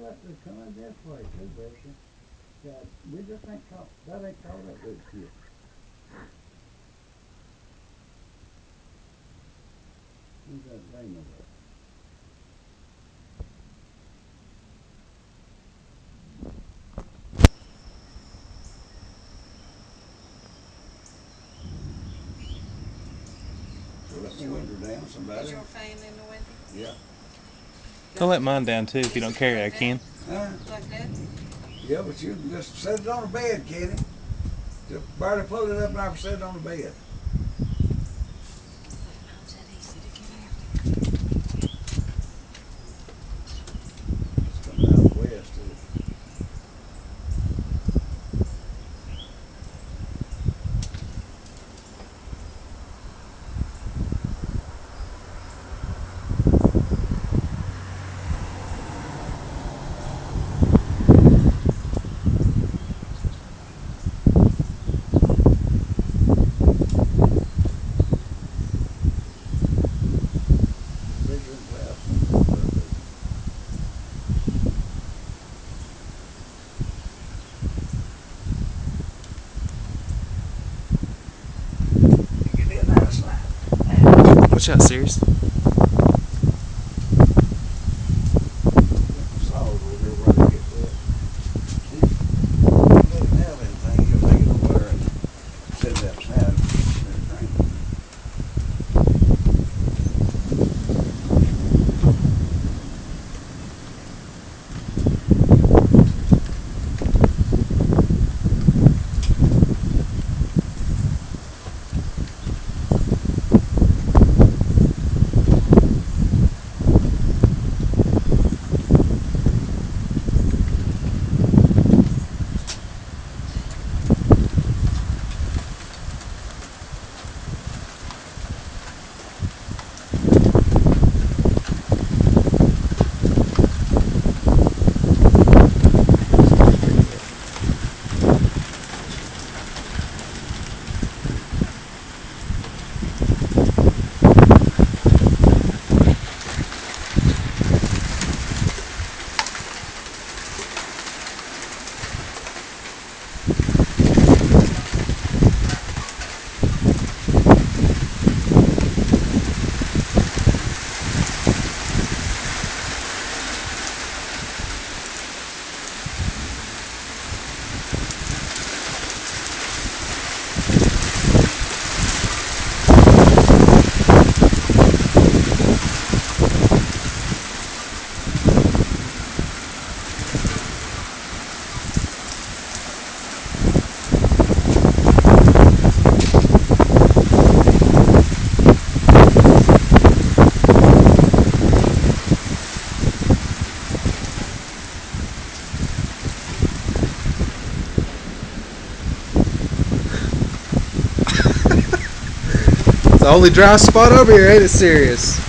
got to come in this way too, Bessie. God, we just ain't caught, that ain't caught up with us yet. Who's that rain over there? So let the window down, somebody. Is your fan in the window? Yeah. I'll let mine down too if you don't carry it, I can. Huh? Like that? Yeah, but you can just set it on the bed, Kenny. Just barely pull it up and I'll set it on the bed. How's that easy to get in? It's coming out west too. Bigger than clouds. You get in that slide. Watch out, serious. Saws over there where they get wet. Let him have anything, he'll take it over there and set it outside and drink. It's the only dry spot over here, ain't it, serious?